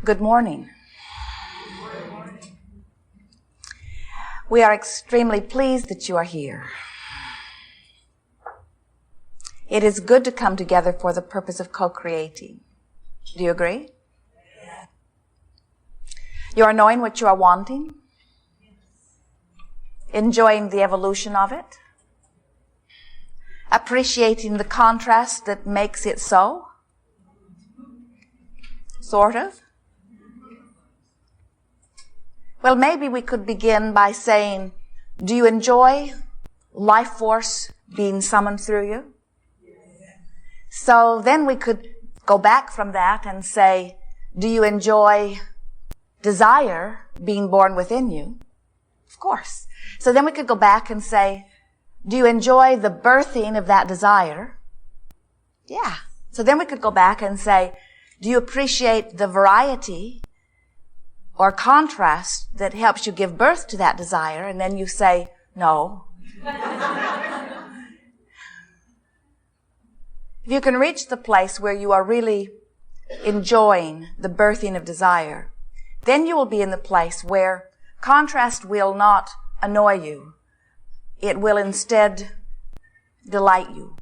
Good morning. We are extremely pleased that you are here. It is good to come together for the purpose of co-creating. Do you agree? You are knowing what you are wanting, enjoying the evolution of it, appreciating the contrast that makes it so, sort of. Well, maybe we could begin by saying, do you enjoy life force being summoned through you? So then we could go back from that and say, do you enjoy desire being born within you? Of course. So then we could go back and say, do you enjoy the birthing of that desire? Yeah. So then we could go back and say, do you appreciate the variety or contrast that helps you give birth to that desire? And then you say, no. If you can reach the place where you are really enjoying the birthing of desire, then you will be in the place where contrast will not annoy you. It will instead delight you,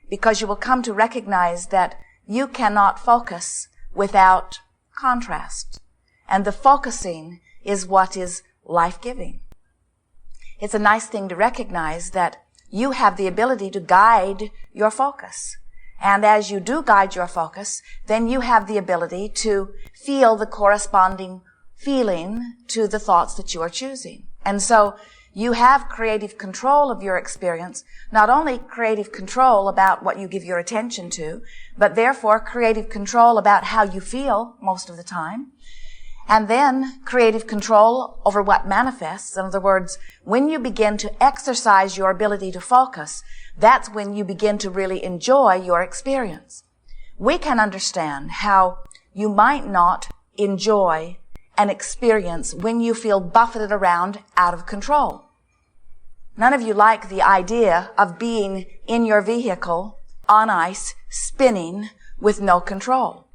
because you will come to recognize that you cannot focus without contrast. And the focusing is what is life-giving. It's a nice thing to recognize that you have the ability to guide your focus. And as you do guide your focus, then you have the ability to feel the corresponding feeling to the thoughts that you are choosing. And so you have creative control of your experience, not only creative control about what you give your attention to, but therefore creative control about how you feel most of the time. And then creative control over what manifests. In other words, when you begin to exercise your ability to focus, that's when you begin to really enjoy your experience. We can understand how you might not enjoy an experience when you feel buffeted around out of control. None of you like the idea of being in your vehicle on ice, spinning with no control.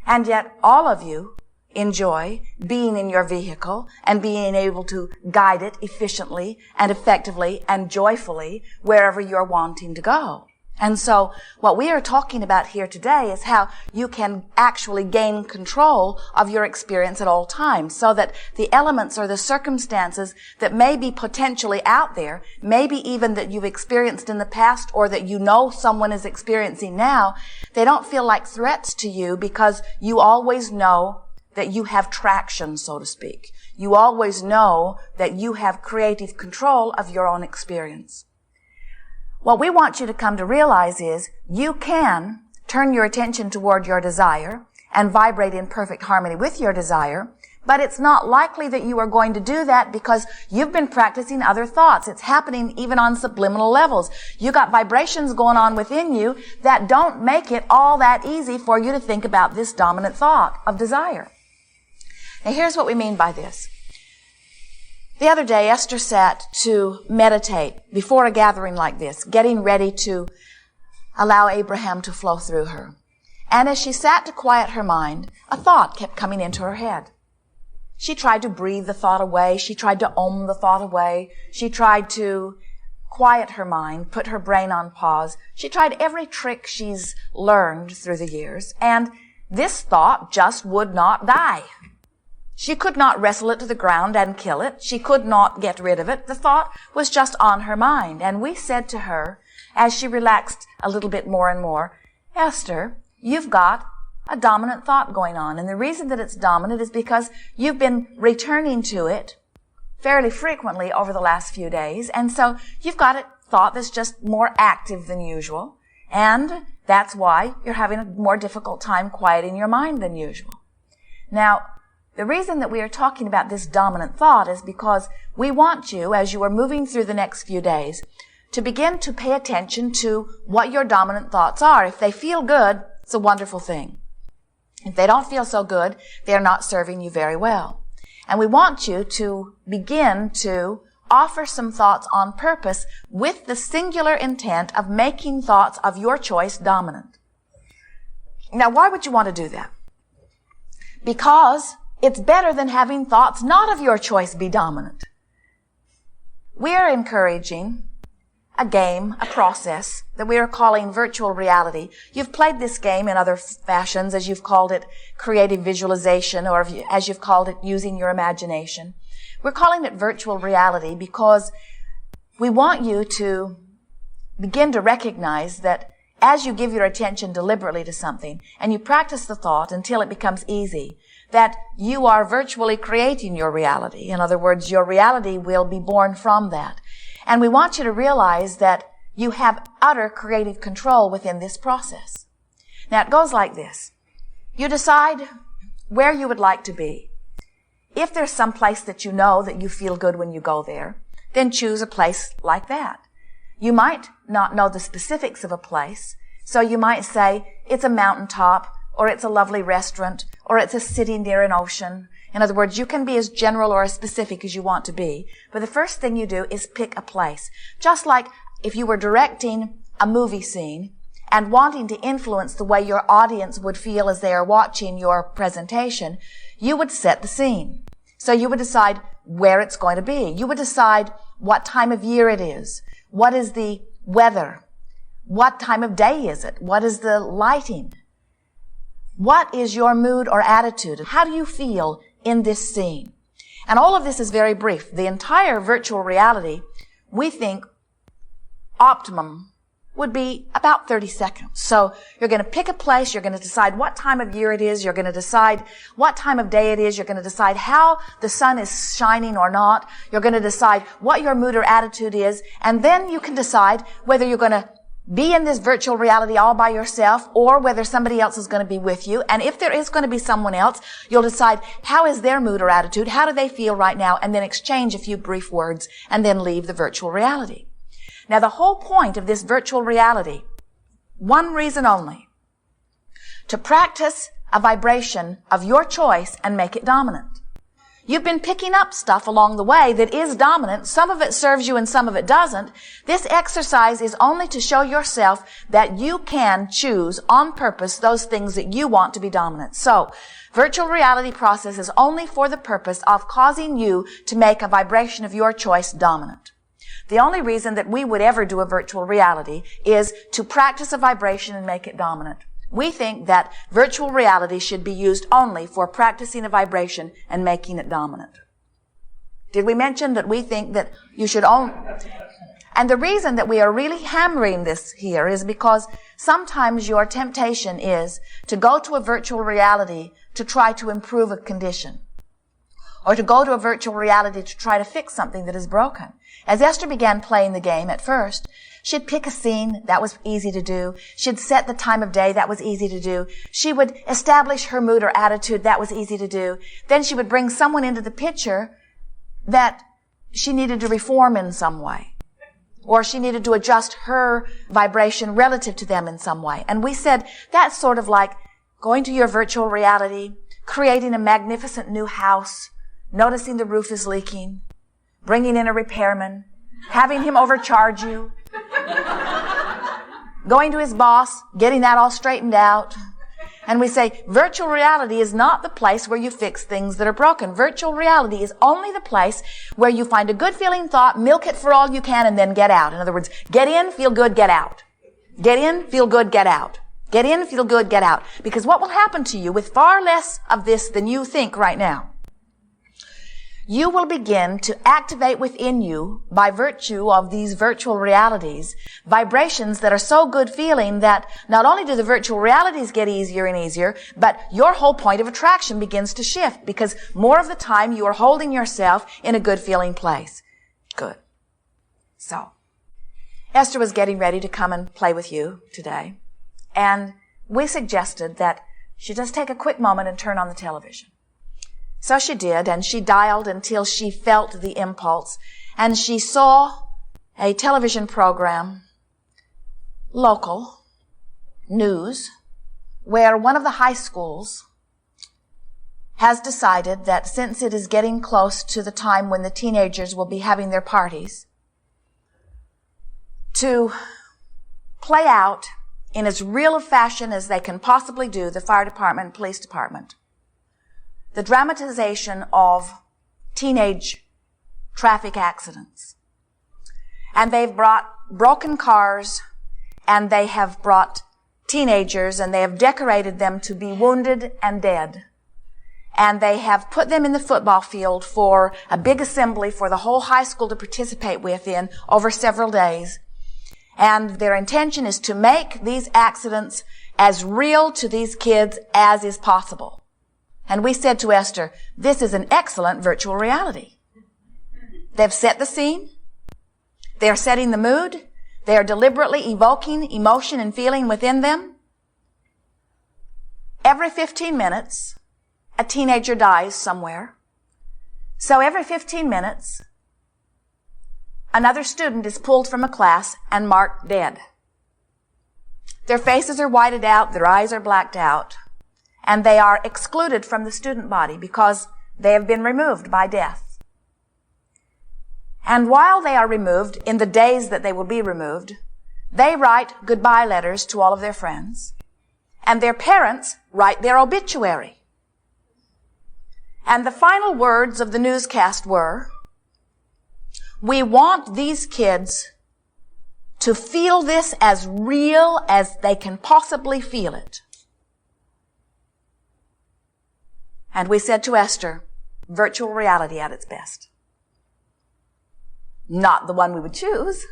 And yet all of you enjoy being in your vehicle and being able to guide it efficiently and effectively and joyfully wherever you're wanting to go. And so what we are talking about here today is how you can actually gain control of your experience at all times, so that the elements or the circumstances that may be potentially out there, maybe even that you've experienced in the past or that you know someone is experiencing now, they don't feel like threats to you, because you always know that you have traction, so to speak. You always know that you have creative control of your own experience. What we want you to come to realize is you can turn your attention toward your desire and vibrate in perfect harmony with your desire, but it's not likely that you are going to do that because you've been practicing other thoughts. It's happening even on subliminal levels. You got vibrations going on within you that don't make it all that easy for you to think about this dominant thought of desire. Now here's what we mean by this. The other day, Esther sat to meditate before a gathering like this, getting ready to allow Abraham to flow through her. And as she sat to quiet her mind, a thought kept coming into her head. She tried to breathe the thought away. She tried to om the thought away. She tried to quiet her mind, put her brain on pause. She tried every trick she's learned through the years, and this thought just would not die. She could not wrestle it to the ground and kill it. She could not get rid of it. The thought was just on her mind. And we said to her, as she relaxed a little bit more and more, Esther, you've got a dominant thought going on. And the reason that it's dominant is because you've been returning to it fairly frequently over the last few days. And so you've got a thought that's just more active than usual. And that's why you're having a more difficult time quieting your mind than usual. Now, the reason that we are talking about this dominant thought is because we want you, as you are moving through the next few days, to begin to pay attention to what your dominant thoughts are. If they feel good, it's a wonderful thing. If they don't feel so good, they're not serving you very well. And we want you to begin to offer some thoughts on purpose with the singular intent of making thoughts of your choice dominant. Now, why would you want to do that? because it's better than having thoughts not of your choice be dominant. We are encouraging a game, a process that we are calling virtual reality. You've played this game in other fashions, as you've called it creative visualization, or as you've called it using your imagination. We're calling it virtual reality because we want you to begin to recognize that as you give your attention deliberately to something and you practice the thought until it becomes easy, that you are virtually creating your reality. In other words, your reality will be born from that. And we want you to realize that you have utter creative control within this process. Now, it goes like this. You decide where you would like to be. If there's some place that you know that you feel good when you go there, then choose a place like that. You might not know the specifics of a place, so you might say it's a mountaintop, or it's a lovely restaurant, or it's a city near an ocean. In other words, you can be as general or as specific as you want to be. But the first thing you do is pick a place. Just like if you were directing a movie scene and wanting to influence the way your audience would feel as they are watching your presentation, you would set the scene. So you would decide where it's going to be. You would decide what time of year it is. What is the weather? What time of day is it? What is the lighting? What is your mood or attitude? How do you feel in this scene? And all of this is very brief. The entire virtual reality, we think optimum would be about 30 seconds. So you're going to pick a place, you're going to decide what time of year it is, you're going to decide what time of day it is, you're going to decide how the sun is shining or not, you're going to decide what your mood or attitude is, and then you can decide whether you're going to be in this virtual reality all by yourself or whether somebody else is going to be with you. And if there is going to be someone else, you'll decide how is their mood or attitude, how do they feel right now, and then exchange a few brief words and then leave the virtual reality. Now, the whole point of this virtual reality, one reason only, to practice a vibration of your choice and make it dominant. You've been picking up stuff along the way that is dominant. Some of it serves you and some of it doesn't. This exercise is only to show yourself that you can choose on purpose those things that you want to be dominant. So, virtual reality process is only for the purpose of causing you to make a vibration of your choice dominant. The only reason that we would ever do a virtual reality is to practice a vibration and make it dominant. We think that virtual reality should be used only for practicing a vibration and making it dominant. Did we mention that we think that you should only... And the reason that we are really hammering this here is because sometimes your temptation is to go to a virtual reality to try to improve a condition, or to go to a virtual reality to try to fix something that is broken. As Esther began playing the game at first, she'd pick a scene, that was easy to do. She'd set the time of day, that was easy to do. She would establish her mood or attitude, that was easy to do. Then she would bring someone into the picture that she needed to reform in some way, or she needed to adjust her vibration relative to them in some way. And we said that's sort of like going to your virtual reality, creating a magnificent new house, noticing the roof is leaking, bringing in a repairman, having him overcharge you, going to his boss, getting that all straightened out. And we say, virtual reality is not the place where you fix things that are broken. Virtual reality is only the place where you find a good feeling thought, milk it for all you can, and then get out. In other words, get in, feel good, get out. Get in, feel good, get out. Get in, feel good, get out. Because what will happen to you with far less of this than you think right now, you will begin to activate within you, by virtue of these virtual realities, vibrations that are so good feeling that not only do the virtual realities get easier and easier, but your whole point of attraction begins to shift, because more of the time you are holding yourself in a good feeling place. Good. So, Esther was getting ready to come and play with you today, and we suggested that she just take a quick moment and turn on the television. So she did, and she dialed until she felt the impulse, and she saw a television program, local, news, where one of the high schools has decided that since it is getting close to the time when the teenagers will be having their parties, to play out in as real a fashion as they can possibly do, the fire department and police department, the dramatization of teenage traffic accidents. And they've brought broken cars, and they have brought teenagers, and they have decorated them to be wounded and dead. And they have put them in the football field for a big assembly for the whole high school to participate with in over several days. And their intention is to make these accidents as real to these kids as is possible. And we said to Esther, this is an excellent virtual reality. They've set the scene. They are setting the mood. They are deliberately evoking emotion and feeling within them. Every 15 minutes, a teenager dies somewhere. So every 15 minutes, another student is pulled from a class and marked dead. Their faces are whited out, their eyes are blacked out, and they are excluded from the student body because they have been removed by death. And while they are removed, in the days that they will be removed, they write goodbye letters to all of their friends, and their parents write their obituary. And the final words of the newscast were, we want these kids to feel this as real as they can possibly feel it. And we said to Esther, virtual reality at its best. Not the one we would choose.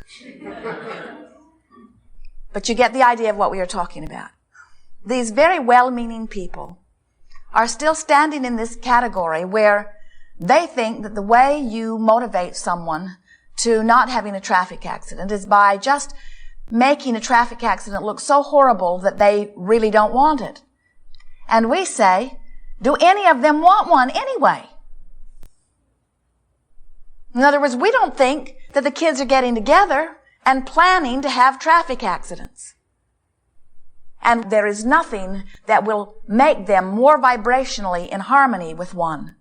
But you get the idea of what we are talking about. These very well-meaning people are still standing in this category where they think that the way you motivate someone to not having a traffic accident is by just making a traffic accident look so horrible that they really don't want it. And we say, do any of them want one anyway? In other words, we don't think that the kids are getting together and planning to have traffic accidents. And there is nothing that will make them more vibrationally in harmony with one.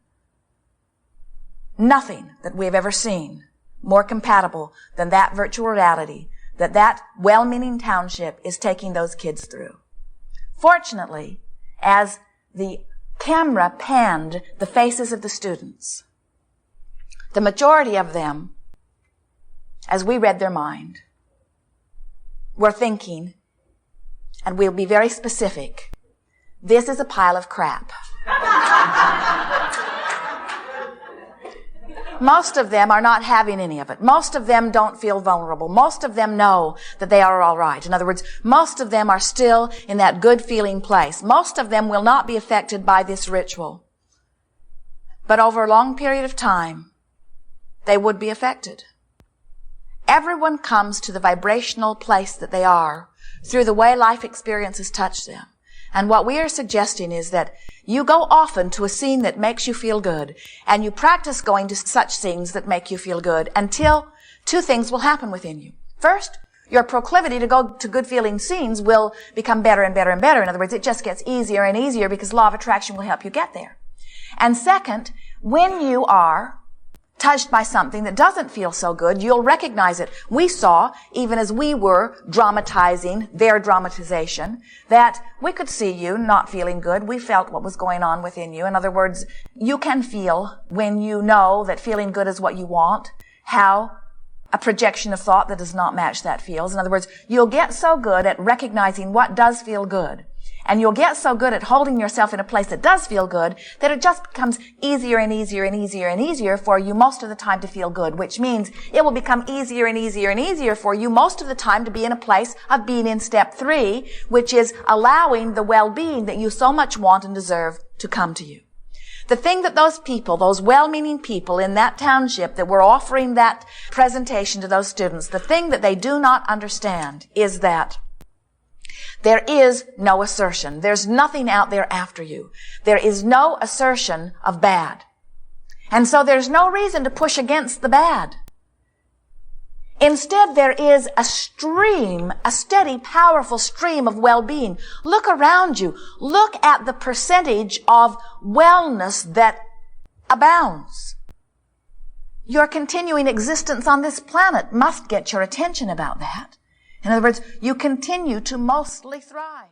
Nothing that we have ever seen more compatible than that virtual reality that well-meaning township is taking those kids through. Fortunately, as the camera panned the faces of the students, the majority of them, as we read their mind, were thinking, and we'll be very specific, this is a pile of crap. Most of them are not having any of it. Most of them don't feel vulnerable. Most of them know that they are all right. In other words, most of them are still in that good feeling place. Most of them will not be affected by this ritual. But over a long period of time, they would be affected. Everyone comes to the vibrational place that they are through the way life experiences touch them. And what we are suggesting is that you go often to a scene that makes you feel good, and you practice going to such scenes that make you feel good until two things will happen within you. First, your proclivity to go to good-feeling scenes will become better and better and better. In other words, it just gets easier and easier because law of attraction will help you get there. And second, when you are touched by something that doesn't feel so good, you'll recognize it. We saw, even as we were dramatizing their dramatization, that we could see you not feeling good. We felt what was going on within you. In other words, you can feel when you know that feeling good is what you want, how a projection of thought that does not match that feels. In other words, you'll get so good at recognizing what does feel good. And you'll get so good at holding yourself in a place that does feel good that it just becomes easier and easier and easier and easier for you most of the time to feel good, which means it will become easier and easier and easier for you most of the time to be in a place of being in step 3, which is allowing the well-being that you so much want and deserve to come to you. The thing that those people, those well-meaning people in that township that were offering that presentation to those students, the thing that they do not understand is that there is no assertion. There's nothing out there after you. There is no assertion of bad. And so there's no reason to push against the bad. Instead, there is a stream, a steady, powerful stream of well-being. Look around you. Look at the percentage of wellness that abounds. Your continuing existence on this planet must get your attention about that. In other words, you continue to mostly thrive.